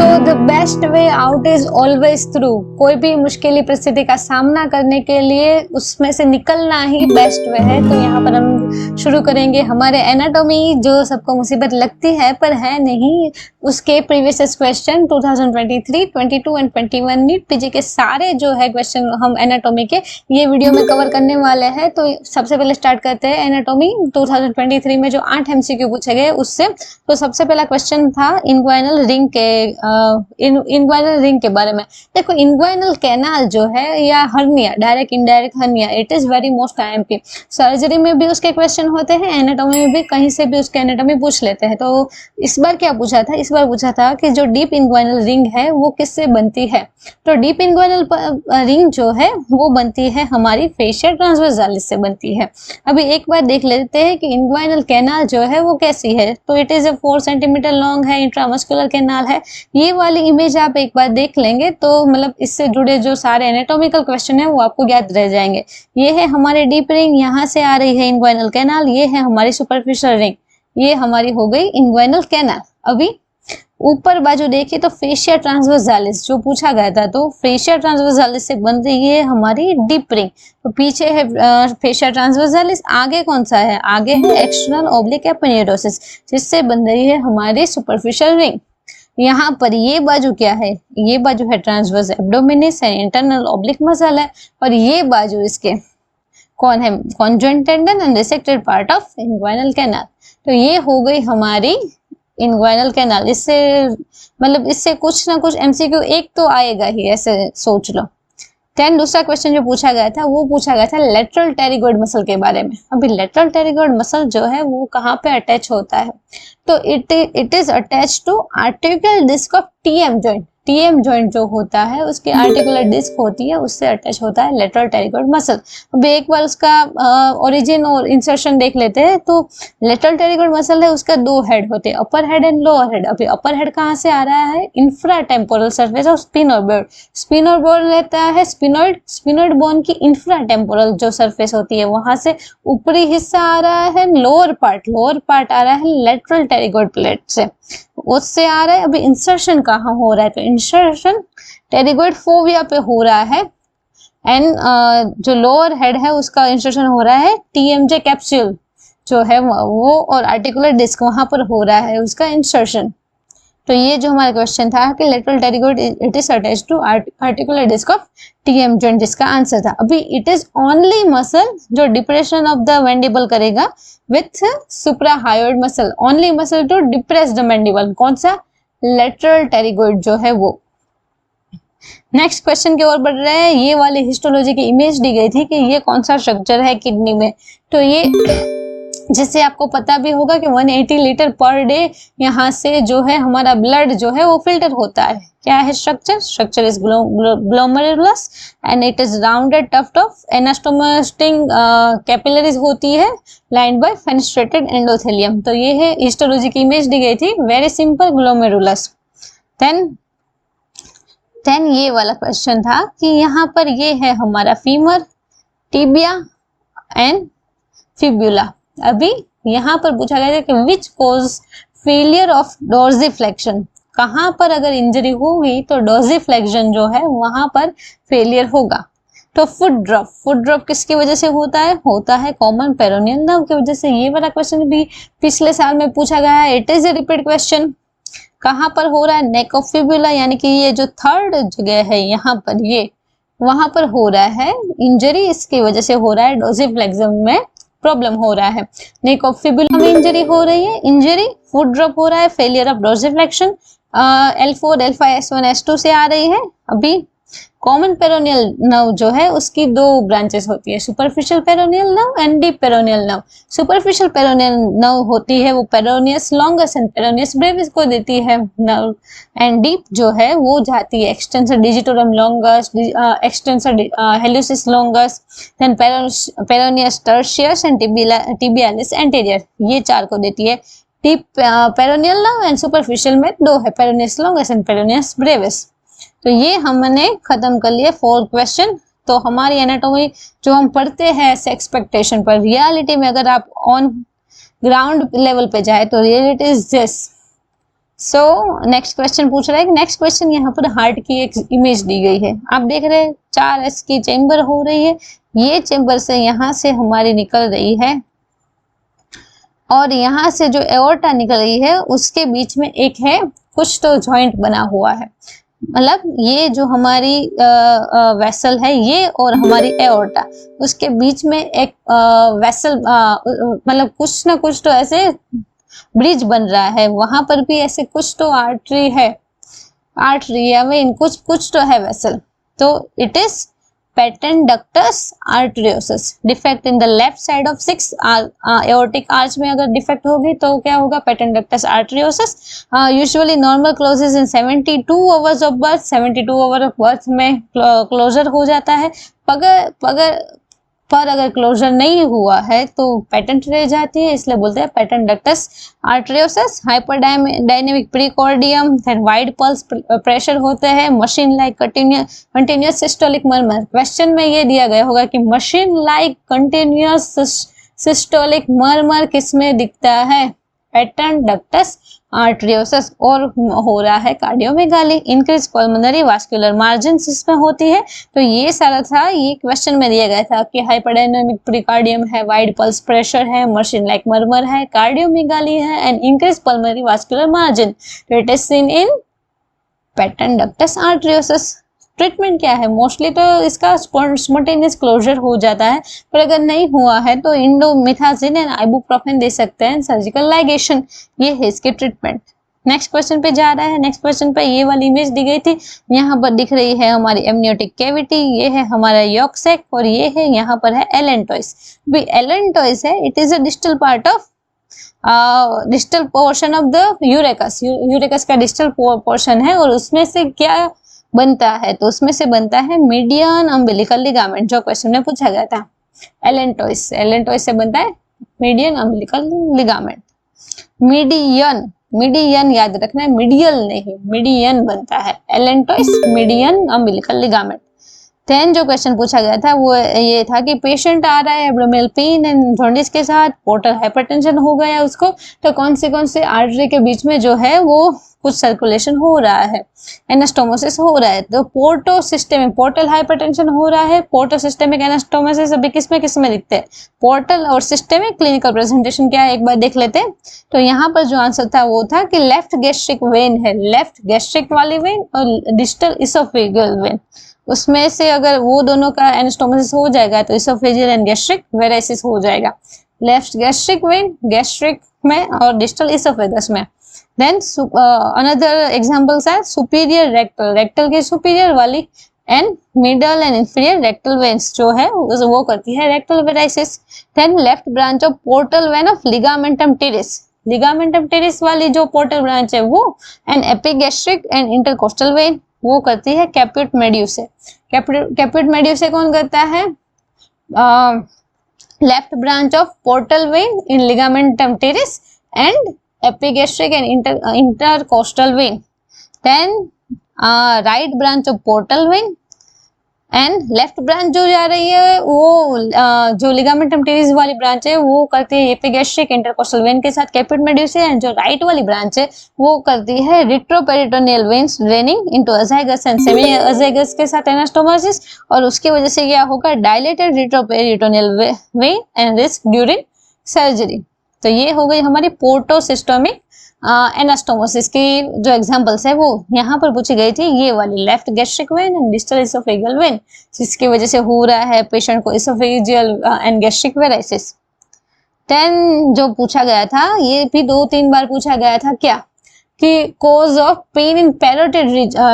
So the best way out is always through. कोई भी मुश्किल परिस्थिति का सामना करने के लिए उसमें से निकलना ही बेस्ट वे है। तो यहाँ पर हम शुरू करेंगे हमारे एनाटॉमी, जो सबको मुसीबत लगती है पर है नहीं, उसके previous question 2023, 22 and 21 NEET PG के सारे जो है क्वेश्चन हम एनाटॉमी के ये वीडियो में कवर करने वाले हैं। तो सबसे पहले स्टार्ट करते हैं एनाटॉमी 2023 में जो 8 एमसीक्यू पूछे गए उससे। तो सबसे पहला क्वेश्चन था इंग्वाइनल रिंग के इंग्वाइनल रिंग के बारे में। देखो इंग्वाइनल कैनाल जो है या hernia, direct indirect hernia, it is very most IMP. Surgery में भी उसके क्वेश्चन होते हैं, एनाटॉमी में भी कहीं से भी उसके एनाटॉमी पूछ लेते हैं। तो इस बार क्या पूछा था? इस बार पूछा था कि जो डीप इंग्वाइनल रिंग है वो किससे बनती है। तो डीप इंग्वाइनल रिंग जो है वो बनती है हमारी फेशिया ट्रांसवर्सालिस से बनती है। अभी एक बार देख लेते हैं कि इंग्वाइनल कैनाल जो है वो कैसी है। तो इट इज 4 सेंटीमीटर लॉन्ग है, इंट्रामस्कुलर कैनाल है। ये वाली इमेज आप एक बार देख लेंगे तो मतलब इससे जुड़े जो सारे एनाटॉमिकल क्वेश्चन है वो आपको याद रह जाएंगे। ये है हमारे डीप रिंग, यहाँ से आ रही है इंग्वाइनल कैनाल, ये है हमारी सुपरफिशियल रिंग, ये हमारी हो गई इंग्वाइनल कैनाल। अभी ऊपर बाजू देखिए तो फेशिया ट्रांसवर्सालिस जो पूछा गया था, तो फेशिया ट्रांसवर्सालिस से बन रही है हमारी डीप रिंग। तो पीछे है फेशिया ट्रांसवर्सालिस, आगे कौन सा है? आगे है एक्सटर्नल ऑब्लिक एपोनेरोसिस जिससे बन रही है हमारी सुपरफिशियल रिंग। यहाँ पर ये बाजू क्या है? ये बाजू है ट्रांसवर्स एब्डोमिनिस है, इंटरनल ऑब्लिक मसल है, और ये बाजू इसके कौन है? Conjoint tendon and resected part of inguinal canal. तो ये हो गई हमारी इंग्वाइनल कैनाल। इससे मतलब इससे कुछ ना कुछ एमसीक्यू एक तो आएगा ही, ऐसे सोच लो। देन दूसरा क्वेश्चन जो पूछा गया था वो पूछा गया था लेटरल टेरिगोइड मसल के बारे में। अभी लेटरल टेरिगोइड मसल जो है वो कहाँ पे अटैच होता है? तो it is attach to articular disc of TM joint. TM joint जो होता है उसकी आर्टिकुलर डिस्क होती है, उससे अटैच होता है लेटरल टेरिगोइड मसल। अब एक बार उसका ओरिजिन और इंसर्शन देख लेते हैं। तो लेटरल टेरिगोइड मसल है, उसका 2 हेड होते हैं, अपर हेड एंड लोअर हेड। अभी अपर हेड कहाँ से आ रहा है? Infra temporal surface of sphenoid bone. Sphenoid bone रहता है, स्पिनोइड बोन की इंफ्रा टेम्पोरल जो सर्फेस होती है वहां से ऊपरी हिस्सा आ रहा है, लोअर पार्ट आ रहा है लेटरल टेरिगोइड प्लेट से, उससे आ रहा है। अभी इंसर्शन कहाँ हो रहा है? तो इंसर्शन टेरिगोइड फोविया पे हो रहा है, एंड जो लोअर हेड है उसका इंसर्शन हो रहा है टीएमजे कैप्सूल जो है वो, और आर्टिकुलर डिस्क वहां पर हो रहा है उसका इंसर्शन। तो ये जो हमारा क्वेश्चन था कि lateral pterygoid it is attached to articular disc of TM joint, जिसका आंसर था। अभी इट इज ओनली मसल जो डिप्रेशन ऑफ द मैंडिबल करेगा with suprahyoid muscle, only muscle to depress the mandible. कौन सा? लेटरल टेरिगोइड जो है वो। नेक्स्ट क्वेश्चन की ओर बढ़ रहे हैं। ये वाली हिस्टोलॉजी की इमेज दी गई थी कि ये कौन सा स्ट्रक्चर है किडनी में। तो ये जिससे आपको पता भी होगा कि 180 लीटर पर डे यहाँ से जो है हमारा ब्लड जो है वो फिल्टर होता है। क्या है structure is glomerulus and it is rounded tuft of anastomosing capillaries होती है, लाइंड बाय फेनेस्ट्रेटेड एंडोथेलियम। तो ये है हिस्टोलॉजी की इमेज दी गई थी, वेरी सिंपल, ग्लोमेरुलस। देन ये वाला क्वेश्चन था कि यहाँ पर ये है हमारा फीमर, टिबिया एंड फिब्यूला। अभी यहाँ पर पूछा गया है कि विच कोज फेलियर ऑफ डोर्सिफ्लेक्शन। कहाँ पर अगर इंजरी होगी तो डोर्सिफ्लेक्शन जो है वहां पर फेलियर होगा। तो फुट ड्रॉप किसकी वजह से होता है? होता है कॉमन पेरोनियल नर्व की वजह से। ये वाला क्वेश्चन भी पिछले साल में पूछा गया है, it is a repeat question. कहाँ पर हो रहा है? नेक ऑफ फिब्यूला, यानी कि ये जो थर्ड जगह है यहाँ पर, ये वहां पर हो रहा है इंजरी, इसकी वजह से हो रहा है डोर्सिफ्लेक्शन में प्रॉब्लम हो रहा है। नेक ऑफ फिब्यूला में इंजरी हो रही है, इंजरी फुट ड्रॉप हो रहा है, failure of dorsiflexion L4, L5, S1, S2 से आ रही है। अभी कॉमन पेरोनियल नर्व जो है उसकी 2 ब्रांचेस होती है, superficial peroneal nerve and deep peroneal nerve. Superficial peroneal nerve होती है वो peroneus longus and peroneus Brevis को देती है नर्व, एंड डीप जो है वो जाती है extensor digitorum longus, extensor hallucis longus, then peroneus tertius and tibialis anterior, ये 4 को देती है। Deep peroneal nerve and superficial में 2 है, peroneus longus and peroneus brevis. तो ये हमने खत्म कर लिए 4 क्वेश्चन। तो हमारी एनाटॉमी जो हम पढ़ते हैं एक्सपेक्टेशन पर, रियलिटी में अगर आप ऑन ग्राउंड लेवल पे जाए तो reality is this so next question पूछ रहा है कि नेक्स्ट क्वेश्चन यहाँ पर हार्ट की एक इमेज दी गई है। आप देख रहे हैं 4S की चेम्बर हो रही है, ये चेम्बर से यहाँ से हमारी निकल रही है और यहाँ से जो एओर्टा निकल रही है उसके बीच में एक है कुछ तो जॉइंट बना हुआ है, मतलब ये जो हमारी वेसल है ये और हमारी एओर्टा उसके बीच में एक वेसल मतलब कुछ ना कुछ तो ऐसे ब्रिज बन रहा है, वहां पर भी ऐसे कुछ तो आर्टरी या वेन कुछ तो है वेसल, तो it is patent ductus arteriosus. Defect in the left side of 6 aortic arch में अगर डिफेक्ट होगी तो क्या होगा, patent ductus arteriosus. Usually normal closes in 72 hours of birth, 72 hour of birth में क्लोजर हो जाता है। पर अगर क्लोजर नहीं हुआ है तो पेटेंट रह जाती है, इसलिए बोलते हैं patent ductus arteriosus. Hyperdynamic precordium, then wide pulse pressure होते हैं, machine like continuous systolic murmur. Question में ये दिया गया होगा कि machine like continuous systolic murmur किसमें दिखता है, पेटेंट डक्टस आर्टरियोसिस। और हो रहा है cardiomegaly, increase pulmonary vascular margins इसमें होती है। तो ये सारा था, ये क्वेश्चन में दिया गया था कि हाइपरडायनामिक प्रीकार्डियम है, वाइड पल्स प्रेशर है, मशीन लाइक मर्मर है, कार्डियोमेगाली है and increase pulmonary vascular margin. तो it is seen in patent ductus arteriosus. Treatment क्या है, मोस्टली तो इसका स्पॉन्टेनियस क्लोजर हो जाता है, पर अगर नहीं हुआ है तो इंडोमिथाजिन एंड आइबुप्रोफेन दे सकते हैं, सर्जिकल लाइगेशन, ये है इसके ट्रीटमेंट। नेक्स्ट क्वेश्चन पे जा रहा है। नेक्स्ट क्वेश्चन पे ये वाली इमेज दी गई थी, यहाँ पर दिख रही है हमारी एमनियोटिक कैविटी, ये है हमारा यॉक सैक और ये है यहाँ पर है एलेंटोइस। भी एलेंटोइस है, it is a distal part of distal portion of the urachus. Urachus का डिस्टल पोर्शन है और उसमें से क्या बनता है, तो उसमें से बनता है मीडियन अम्बिलिकल लिगामेंट, जो क्वेश्चन में पूछा गया था। एलेंटोइस से बनता है मीडियन अम्बिलिकल लिगामेंट। मीडियन याद रखना है, मीडियल नहीं, मीडियन बनता है allantois, median umbilical ligament. Then जो क्वेश्चन पूछा गया था वो ये था कि पेशेंट आ रहा है एब्डोमिनल पेन एंड जॉन्डिस के साथ, पोर्टल हाइपरटेंशन हो गया उसको, तो कौन से आर्टरी के बीच में जो है वो कुछ सर्कुलेशन हो रहा है, एनास्टोमोसिस हो रहा है। तो पोर्टल हाइपरटेंशन हो रहा है, पोर्टोसिस्टेमिक एनास्टोमोसिस अभी किसमें दिखते हैं, पोर्टल और सिस्टेमिक। क्लिनिकल प्रेजेंटेशन क्या है एक बार देख लेते हैं। तो यहाँ पर जो आंसर था वो था कि लेफ्ट गैस्ट्रिक वेन है, लेफ्ट गैस्ट्रिक वाली वेन और डिस्टल इसोफेजियल वेन, उसमें से अगर वो दोनों का एनास्टोमोसिस हो जाएगा तो इसोफेजियल एंड गैस्ट्रिक वेराइसिस हो जाएगा। लेफ्ट गैस्ट्रिक वेन गैस्ट्रिक में और डिस्टल इसोफेगस में। देन अनदर एग्जांपल्स है सुपीरियर रेक्टल की सुपीरियर वाली and middle and inferior rectal veins जो है वो करती है rectal varices. Then left branch of portal vein of ligamentum teres वाली जो पोर्टल ब्रांच है वो, and epigastric and intercostal vein वो करती है कैप्यूट मेड्यूसे। कैप्यूट मेड्यूसे कौन करता है, left branch of portal when in ligamentum terrace and epigastric and intercostal vein. Then right branch of portal vein and left branch जो जा रही है वो जो लिगामेंटम टेरिस वाली ब्रांच है वो करती है एपिगैस्ट्रिक इंटरकोस्टल वेन के साथ कैप्यूट मेड्यूसे, एंड जो राइट वाली ब्रांच है वो करती है retroperitoneal veins draining into azygos and semi azygos के साथ एनास्टोमोसिस, और उसकी वजह से क्या होगा, dilated retroperitoneal vein and risk during surgery. तो ये हो गई हमारी पोर्टोसिस्टोमिक एनास्टोमोसिस की जो एग्जांपल्स है वो यहाँ पर पूछी गई थी, ये वाली left gastric vein and distal oesophageal vein, जिसकी वजह से हो रहा है पेशेंट को oesophageal and gastric varices. Then जो पूछा गया था ये भी 2-3 बार पूछा गया था क्या, कि cause of pain in parotid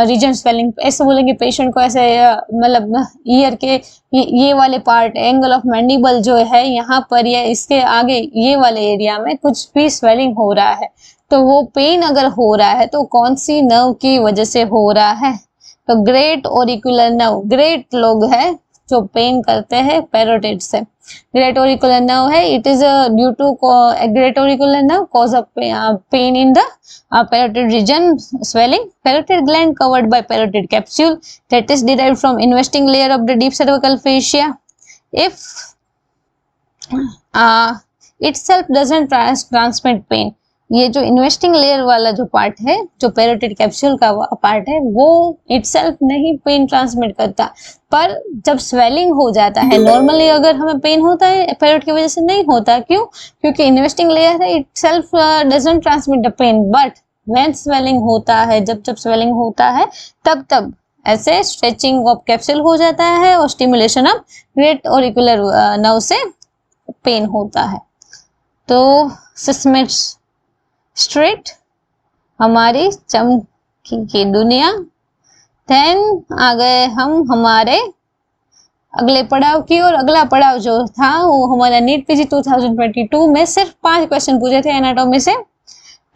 region swelling, ऐसे बोलेंगे पेशेंट को ऐसे मतलब ईयर के ये वाले पार्ट एंगल ऑफ मैंडिबल जो है यहाँ पर या इसके आगे ये वाले एरिया में कुछ भी स्वेलिंग हो रहा है, तो वो पेन अगर हो रहा है तो कौन सी नर्व की वजह से हो रहा है, तो ग्रेट ऑरिकुलर नर्व, ग्रेट लोग है जो पेन करते हैं पैरोटिड से, ग्रेट ऑरिकुलर नर्व है, it is due to great auricular nerve cause of pain in the parotid region swelling. Parotid gland covered by parotid capsule that is derived from investing layer of the deep cervical fascia. If itself doesn't transmit pain, ये जो investing layer वाला जो part है, जो parotid capsule का part है, वो itself नहीं पेन ट्रांसमिट करता, पर जब स्वेलिंग हो जाता है, नॉर्मली अगर हमें पेन होता है पैरोट की वजह से नहीं होता, क्यों? क्योंकि इन्वेस्टिंग लेयर है, itself doesn't transmit the pain, but when swelling होता है, जब स्वेलिंग होता है तब ऐसे स्ट्रेचिंग ऑफ कैप्सूल हो जाता है और stimulation of great auricular nerve से पेन होता है। तो सिस्मेट स्ट्रेट हमारी चमकी की दुनिया। देन आ गए हम हमारे अगले पड़ाव की और अगला पड़ाव जो था वो हमारा नीट पीजी 2022 में सिर्फ 5 क्वेश्चन पूछे थे एनाटॉमी से।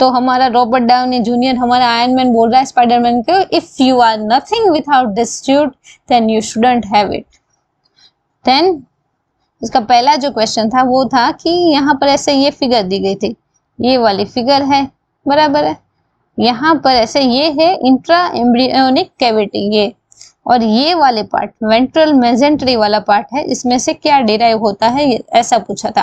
तो हमारा रॉबर्ट डाउनी जूनियर, हमारा आयरन मैन बोल रहा है स्पाइडरमैन को, if you are nothing without this suit then you shouldn't have it. Then इसका पहला जो क्वेश्चन था वो था कि यहाँ पर ऐसे ये फिगर दी गई थी, ये वाली फिगर है, बराबर है। यहाँ पर ऐसे ये है इंट्रा एम्ब्रियोनिक कैविटी, ये और ये वाले पार्ट वेंट्रल मेजेंट्री वाला पार्ट है, इसमें से क्या डिराइव होता है, ऐसा पूछा था।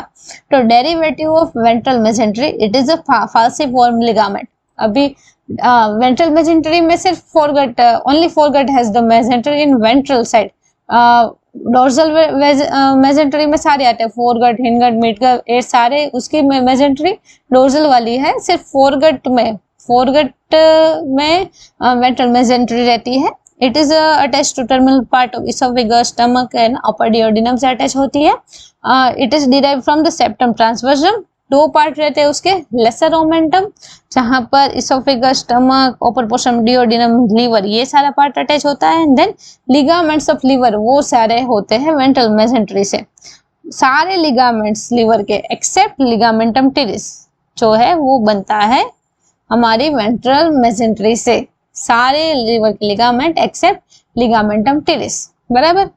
तो derivative of ventral mesentery, it is a falciform ligament. अभी वेंट्रल मेजेंट्री में सिर्फ foregut, only foregut has the mesentery in ventral side. Dorsal mesentery में सारे आते हैं, फोरगट, हिनगट, मिडगट, ये सारे उसकी मेजेंट्री डोर्सल वाली है, सिर्फ फोरगट में वेंट्रल मेजेंट्री रहती है। It is attach to terminal part of oesophagus, stomach and upper duodenum से अटैच होती है। It is derive from the septum transversum. 2 part रहते हैं उसके, लेसर ओमेंटम जहां पर oesophagus, stomach, upper portion duodenum, liver, ये सारा पार्ट अटैच होता है। देन लिगामेंट्स ऑफ लीवर, वो सारे होते हैं वेंट्रल मेजेंट्री से। सारे लिगामेंट्स लीवर के एक्सेप्ट लिगामेंटम टिरिस जो है वो बनता है हमारी वेंट्रल मेजेंट्री से। सारे लीवर के लिगामेंट एक्सेप्ट लिगामेंटम टिरिस, बराबर।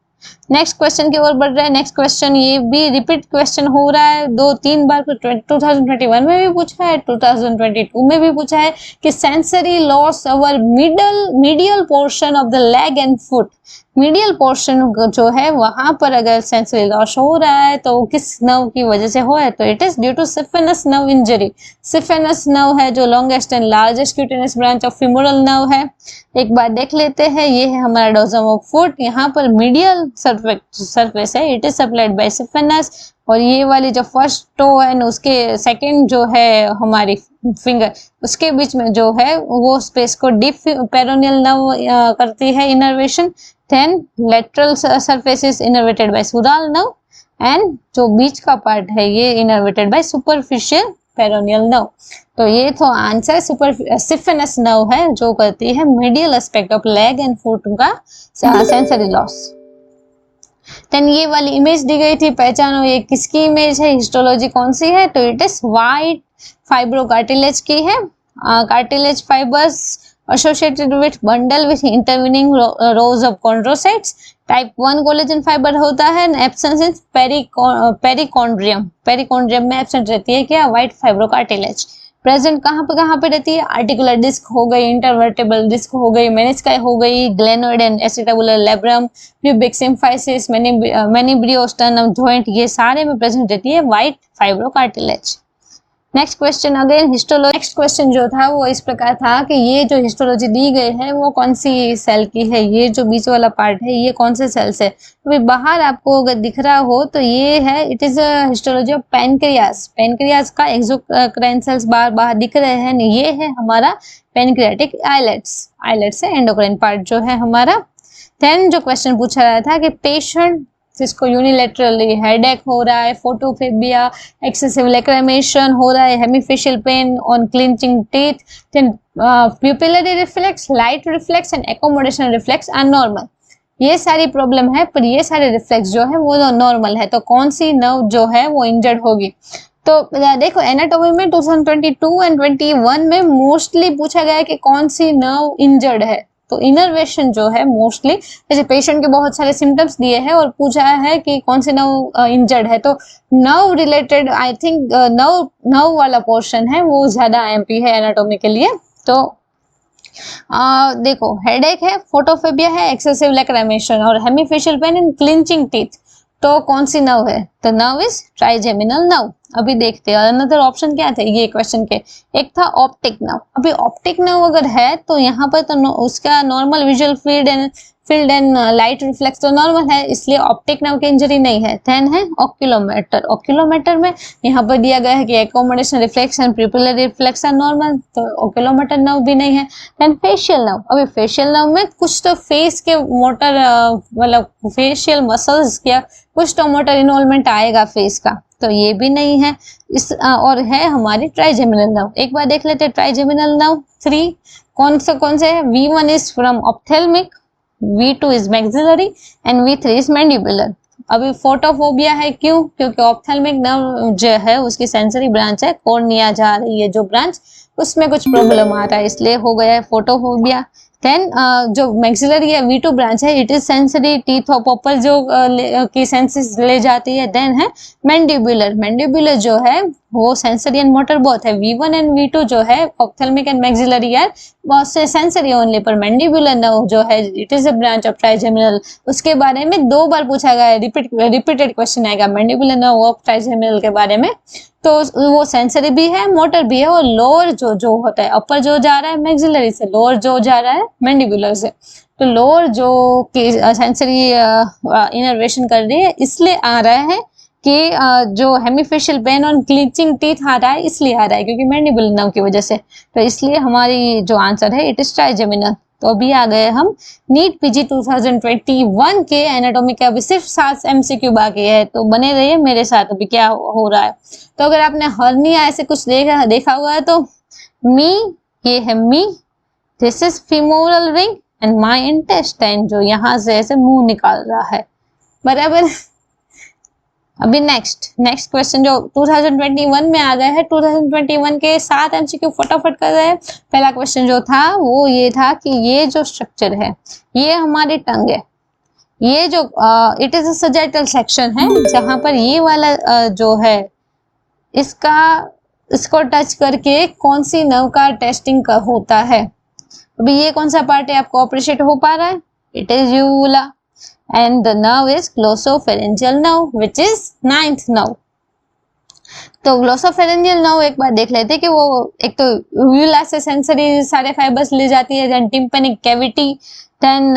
नेक्स्ट क्वेश्चन की ओर बढ़ रहे हैं। नेक्स्ट क्वेश्चन ये भी रिपीट क्वेश्चन हो रहा है 2-3 बार, 2021 में भी पूछा है, 2022 में भी पूछा है कि sensory loss over medial portion of the leg and foot. Medial portion जो है वहां पर अगर सेंसरी लॉस हो रहा है तो किस नर्व की वजह से हो है, तो it is due to saphenous nerve injury. Saphenous nerve है जो longest and largest cutaneous branch of femoral nerve है। एक बार देख लेते हैं, ये है हमारा डोर्सम ऑफ फुट, यहाँ पर मीडियल सरफेस है, it is supplied by saphenous. और ये वाली जो फर्स्ट टो है न, उसके सेकंड जो है हमारी फिंगर, उसके बीच में जो है वो स्पेस को डीप पेरोनियल नर्व करती है innervation. Then lateral surface is innervated by sural nerve and जो बीच का पार्ट है ये innervated by superficial peroneal nerve. तो ये तो आंसर सिफेनस नर्व है जो करती है medial aspect of leg and foot का सेंसरी लॉस। देन ये वाली इमेज दी गई थी, पहचानो ये किसकी इमेज है, हिस्टोलॉजी कौन सी है, तो it is white fibro cartilage की है। Cartilage fibres associated with bundle with intervening rows of chondrocytes। Type 1 collagen fibre होता है। एब्सेंस इज पेरिकॉन्ड्रियम, पेरिकॉन्ड्रियम में एब्सेंट रहती है क्या, व्हाइट फाइब्रो कार्टिलेज। प्रेजेंट कहाँ पे रहती है, आर्टिकुलर डिस्क हो गई, इंटरवर्टेबल डिस्क हो गई, मेनिस्काई हो गई, glenoid and acetabular labrum, pubic symphysis, manubriosternum joint, ये सारे में प्रेजेंट रहती है white fibrocartilage. Next question again histology. Next question जो था वो इस प्रकार था कि ये जो हिस्टोलॉजी दी गई है वो कौन सी सेल की है, ये जो बीच वाला पार्ट है ये कौन से सेल से, तो बाहर आपको अगर दिख रहा हो तो ये है, it is a histology of pancreas. Pancreas का एक्सोक्राइन सेल्स बाहर दिख रहे हैं, ये है हमारा पैनक्रियाटिक आइलेट्स, आइलेट्स है एंडोक्राइन पार्ट जो है हमारा। देन जो क्वेश्चन पूछा रहा था कि पेशेंट जिसको यूनिलेटरली हेडेक हो रहा है, फोटोफेबिया, एक्सेसिव लैक्रिमेशन हो रहा है, hemifacial pain on clenching teeth, then pupillary reflex, light reflex and accommodation reflex are normal. ये सारी प्रॉब्लम है पर ये सारे रिफ्लेक्स जो है वो नॉर्मल है, तो कौन सी नर्व जो है वो इंजर्ड होगी। तो देखो एनाटॉमी में 2022 एंड 21 में मोस्टली पूछा गया है कि कौन सी नर्व इंजर्ड है, तो इनर्वेशन जो है मोस्टली, जैसे पेशेंट के बहुत सारे सिम्टम्स दिए हैं और पूछा है कि कौन सी नर्व इंजर्ड है, तो nerve related I think nerve वाला पोर्शन है वो ज्यादा एमपी है एनाटॉमी के लिए। तो देखो हेडेक है, फोटोफेबिया है, एक्सेसिव लैक्रिमेशन और hemifacial pain and clenching teeth. तो कौन सी नर्व है? तो नर्व इज ट्राइजेमिनल नर्व। अभी देखते हैं अनदर ऑप्शन क्या थे ये क्वेश्चन के। एक था ऑप्टिक नर्व। अभी ऑप्टिक नर्व अगर है तो यहाँ पर तो उसका normal visual field and light reflex तो नॉर्मल है, इसलिए ऑप्टिक नर्व की इंजरी नहीं है। देन है ऑक्यूलोमीटर। ऑक्यूलोमीटर में यहाँ पर दिया गया है कि accommodation reflection pupillary reflex are normal, तो ऑक्यूलोमीटर नर्व भी नहीं है। Then facial nerve. अभी फेशियल नर्व में कुछ तो फेस के मोटर मतलब फेशियल मसल्स क्या कुछ तो मोटर इन्वॉल्वमेंट आएगा फेस का, तो ये भी नहीं है। इस और है हमारी ट्राइजेमिनल नर्व। एक बार देख लेते हैं ट्राइजेमिनल नर्व 3 कौन से है। V1 is from ophthalmic, V2 is maxillary and V3 is mandibular. अभी फोटोफोबिया है क्यों? क्योंकि ऑप्थेल्मिक नर्व जो है उसकी सेंसरी ब्रांच है, कॉर्निया जा रही है जो ब्रांच, उसमें कुछ प्रॉब्लम आ रहा है, इसलिए हो गया है फोटोफोबिया। देन जो मैक्सिलरी है V2 ब्रांच है, इट इज सेंसरी टीथ और पपल जो की सेंसेस ले जाती है। देन है मैंडिबुलर। मैंडिबुलर जो है वो सेंसरी एंड मोटर बोथ है। V1 एंड V2 जो है ऑप्थेल्मिक एंड मैक्सिलरी है बहुत से सेंसरी ओनली, पर मैंडिबुलर नर्व जो है it is a branch of trigeminal. उसके बारे में 2 बार पूछा गया है, रिपीटेड क्वेश्चन आएगा मैंडिबुलर नर्व ऑफ ट्राइजेमिनल के बारे में। तो वो सेंसरी भी है मोटर भी है, और लोअर जो होता है, अपर जो जा रहा है मैक्सिलरी से, लोअर जो जा रहा है मैंडिबुलर से। तो लोअर जो की सेंसरी इनर्वेशन कर रही है, इसलिए आ रहा है कि जो हेमीफेशियल पेन और क्लिंचिंग टीथ आ रहा है, इसलिए आ रहा है क्योंकि मैंडिबुलर नर्व की वजह से। तो इसलिए हमारी जो आंसर है इट इज ट्राइजेमिनल। तो अभी आ गए हम नीट पीजी 2021 के एनाटॉमी के। अभी सिर्फ 7 MCQ बाकी है, तो बने रहिए मेरे साथ अभी क्या हो रहा है। तो अगर आपने हर्निया ऐसे कुछ देखा हुआ है तो मी, ये है me, this is femoral ring and my intestine जो यहाँ से ऐसे मुंह निकाल रहा है, बराबर। अभी नेक्स्ट क्वेश्चन जो 2021 में आ गया है, 2021 के 7 MCQ फटाफट कर रहे हैं। पहला क्वेश्चन जो था वो ये था कि ये जो स्ट्रक्चर है ये हमारी टंग है, ये जो इट इज अ सजेटल सेक्शन है, जहां पर ये वाला जो है इसको टच करके कौन सी नर्व का टेस्टिंग होता है। अभी ये कौन सा पार्ट है आपको अप्रिशिएट हो पा रहा है? It is uvula and the nerve is glossopharyngeal nerve which is 9th nerve। तो ग्लोसोफेरेंजियल नर्व एक बार देख लेते हैं कि वो एक तो यूवुला से सेंसरी सारे फाइबर्स ले जाती है, then tympanic cavity, then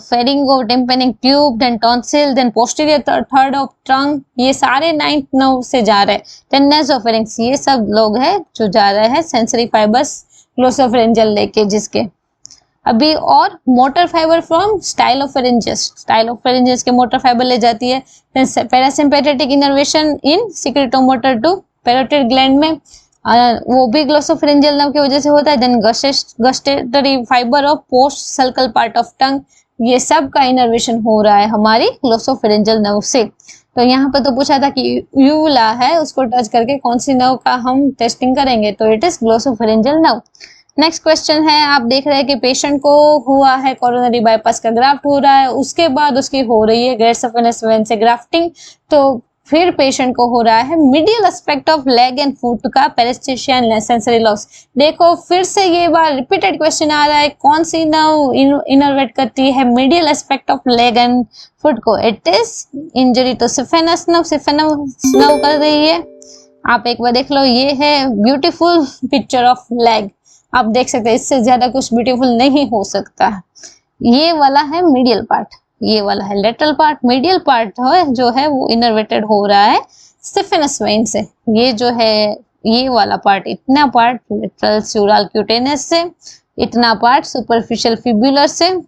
pharyngotympanic tube, then tonsil, then posterior third of trunk, ये सारे 9th नर्व से जा रहे हैं। देन नेसोफेरिंक्स, ये सब लोग हैं जो जा रहे हैं सेंसरी फाइबर्स ग्लोसोफेरेंजियल लेके जिसके। अभी और मोटर फाइबर फ्रॉम स्टाइलोफेरेंजियस के मोटर फाइबर ले जाती है। Parasympathetic innervation in secretomotor to parotid gland में, वो भी ग्लोसोफेरेंजियल नर्व की वजह से होता है। Then gustatory fibre of post sulcal part of tongue, ये सब का इनर्वेशन हो रहा है हमारी ग्लोसोफेरेंजियल नर्व से। तो यहाँ पर तो पूछा था कि यूवुला है उसको टच करके कौन सी नर्व का हम टेस्टिंग करेंगे, तो it is glossopharyngeal nerve. Next question है, आप देख रहे हैं कि पेशेंट को हुआ है कोरोनरी बाईपास का ग्राफ्ट हो रहा है, उसके बाद उसकी हो रही है ग्रेट सफेनेस वेन से ग्राफ्टिंग, तो फिर पेशेंट को हो रहा है medial aspect of leg and foot का पेरिस्टेशिया एंड सेंसरी लॉस। देखो फिर से ये बार रिपीटेड क्वेश्चन आ रहा है, कौन सी नर्व इनर्वेट करती है medial aspect of leg and foot को? It is injury to saphenous nerve कर रही है। आप एक बार देख लो, ये है ब्यूटीफुल पिक्चर ऑफ लेग, आप देख सकते हैं, इससे ज्यादा कुछ ब्यूटीफुल नहीं हो सकता। ये वाला है मीडियल पार्ट, ये वाला है लेटरल पार्ट। मीडियल पार्ट जो है वो इनर्वेटेड हो रहा है स्टिफनेस वेन से। ये जो है ये वाला पार्ट, इतना पार्ट लेटरल स्यूरल क्यूटेनस से, इतना पार्ट सुपरफिशियल फिब्युलर से,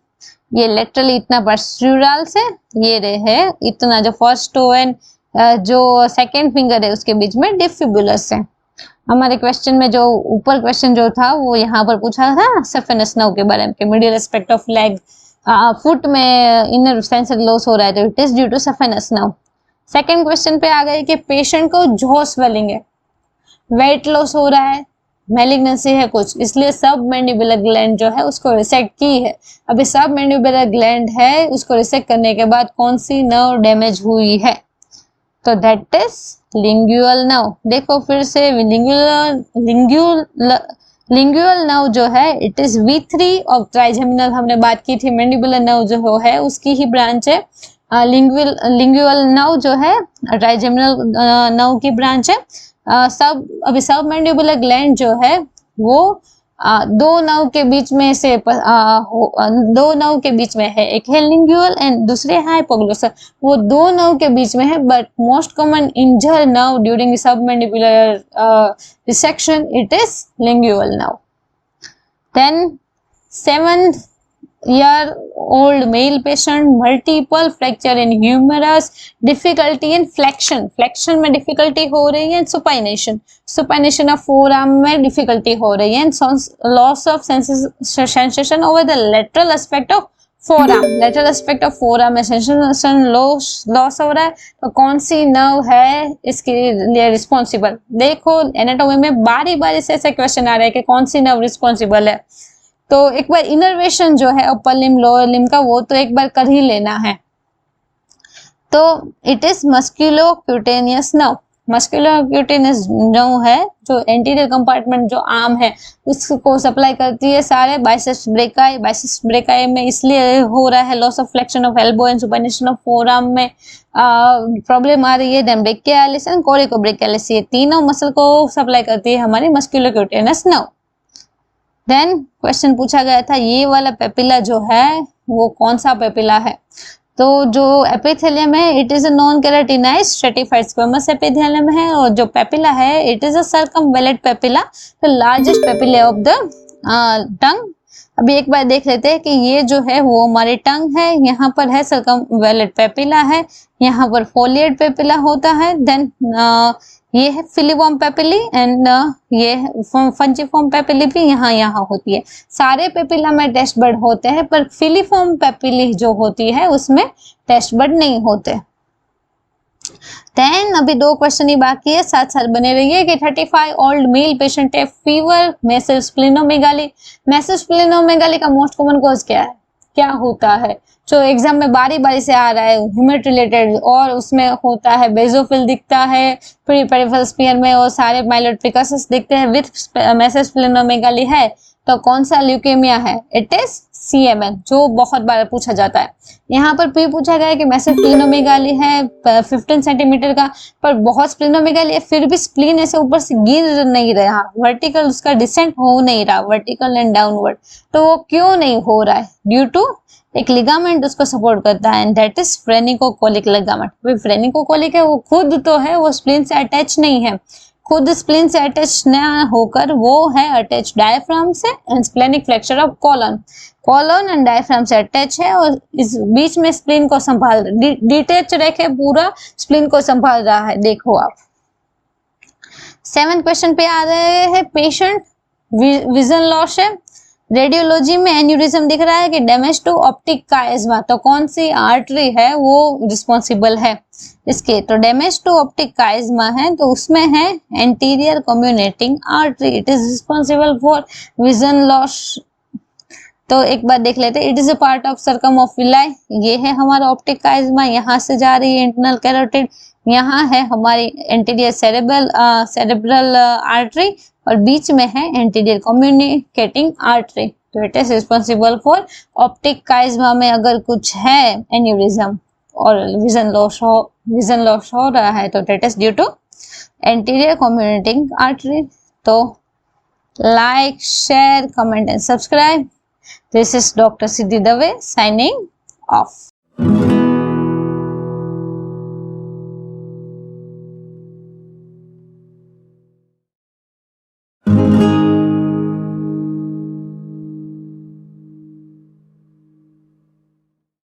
ये लेटरली इतना पार्ट स्यूरल से, ये रहे इतना जो फर्स्ट टो एंड जो सेकेंड फिंगर है उसके बीच में डिफिब्युलर से। हमारे क्वेश्चन में जो ऊपर क्वेश्चन जो था वो यहाँ पर पूछा था सेफेनस नर्व के बारे में, medial aspect of leg foot में इनर सेंसरी लॉस हो रहा है, तो it is due to saphenous nerve. Second question पे आ गए कि पेशेंट को जॉ स्वेलिंग है, वेट लॉस हो रहा है, मैलिग्नेंसी है कुछ, इसलिए सब मैंडिबुलर ग्लैंड जो है उसको रिसेक्ट की है। अभी सब मैंडिबुलर ग्लैंड है, उसको रिसेक्ट करने के बाद कौन सी नर्व डैमेज हुई है? तो दैट इज लिंगुअल नर्व। देखो फिर से लिंगुअल नर्व जो है it is V3 of trigeminal, हमने बात की थी मैंडिबुलर नर्व जो है उसकी ही ब्रांच है। लिंगुअल नर्व जो है ट्राइजेमिनल नर्व की ब्रांच है। सब मैंडिबुलर ग्लैंड जो है वो दो नर्व के बीच में से दो नर्व के बीच में है, एक है लिंगुअल एंड दूसरे हाइपोग्लोसल, वो दो नर्व के बीच में है, but most common injured nerve during submandibular resection it is lingual nerve. Then 7-year-old male patient, multiple fracture in humerus, difficulty in flexion में difficulty हो रही है, supination of forearm में difficulty हो रही है, loss of sensation over the lateral aspect of forearm में sensation loss हो रहा है, तो कौन सी नर्व है इसके लिए रिस्पॉन्सिबल। देखो एनाटॉमी में बारी बारी से ऐसे क्वेश्चन आ रहे हैं कि कौन सी नर्व रिस्पॉन्सिबल है, तो एक बार इनर्वेशन जो है अपर लिम लोअर लिम का वो तो एक बार कर ही लेना है। तो it is musculocutaneous nerve. Musculocutaneous nerve है जो एंटीरियर कंपार्टमेंट जो आर्म है उसको सप्लाई करती है सारे बाइसेप्स ब्रेकाई में इसलिए हो रहा है loss of flexion of elbow and supination of forearm में प्रॉब्लम आ रही है। देन ब्रेकियालिस एंड कोरिकोब्रेकियालिस, ये तीनों मसल को सप्लाई करती है हमारी मस्कुलोक्यूटेनियस नर्व। देन क्वेश्चन पूछा गया था ये वाला पेपिला जो है वो कौन सा पेपिला है, तो जो एपिथेलियम है it is a non keratinised stratified squamous epithelium है, और जो पेपिला है it is a circumvallate papilla, the largest papilla of the tongue. अभी एक बार देख लेते हैं कि ये जो है वो हमारी टंग है, यहाँ पर है सर्कमवेलेंट पेपिला है, यहाँ पर फोलिएट पेपिला होता है। देन ये है फिलीफॉर्म पेपिली एंड ये फंजिफॉर्म पेपिली भी यहाँ होती है। सारे पेपिला में टेस्ट बड होते हैं पर फिलीफॉर्म पेपिली जो होती है उसमें टेस्ट बड नहीं होते। देन अभी 2 क्वेश्चन ही बाकी है, साथ साथ बने रहिए कि 35 ओल्ड मेल पेशेंट है फीवर मेसेज स्प्लेनोमेगाली। मेसेज स्प्लेनोमेगाली का मोस्ट कॉमन कॉज क्या होता है, जो एग्जाम में बारी बारी से आ रहा है ह्यूमेट रिलेटेड, और उसमें होता है बेजोफिल दिखता है पेरिफेरल स्फीयर में और सारे माइलोइड प्रिकसेस दिखते हैं विद मेसेज स्प्लेनोमेगाली है, तो कौन सा ल्यूकेमिया है, इट इज CMN, जो बहुत बार पूछा जाता है। यहाँ पर भी पूछा गया है कि मेसेज स्प्लेनोमेगाली है 15 सेंटीमीटर का, पर बहुत स्प्लेनोमेगाली है फिर भी स्प्लीन ऐसे ऊपर से गिर नहीं रहा, वर्टिकल उसका डिसेंट हो नहीं रहा, वर्टिकल एंड डाउनवर्ड, तो वो क्यों नहीं हो रहा है, ड्यू टू एक लिगामेंट उसको सपोर्ट करता है एंड दैट इज फ्रेनिकोकोलिक लिगामेंट। फ्रेनिकोकोलिक है वो खुद तो है, वो स्प्लीन से अटैच नहीं है, खुद स्प्लीन से अटैच न होकर वो है अटैच डायफ्राम से and splenic flexure of colon and diaphragm से अटैच है, और इस बीच में स्प्लीन को संभाल डिटेच रखे पूरा स्प्लीन को संभाल रहा है। देखो आप 7th क्वेश्चन पे आ रहे हैं, पेशेंट विजन लॉस है, रेडियोलॉजी में एन्यूरिज्म दिख रहा है कि डैमेज टू ऑप्टिक काइज़्मा, तो कौन सी आर्टरी है वो रिस्पॉन्सिबल है इसके, तो डैमेज टू ऑप्टिक काइज़्मा है तो उसमें है anterior communicating artery, it is responsible for vision loss. तो एक बार देख लेते हैं, it is a part of circum of villi, ये है हमारा ऑप्टिक काइज़्मा, यहाँ से जा रही है इंटरनल कैरोटिड, यहाँ है हमारी एंटीरियर सेरेब्रल आर्टरी और बीच में है एंटीरियर कम्युनिकेटिंग आर्टरी, तो it is responsible for optic chiasma में अगर कुछ है एन्यूरिज्म और विजन लॉस हो रहा है तो that is due to anterior communicating artery. तो like share comment and subscribe. This is Dr. Siddhi Dave signing off.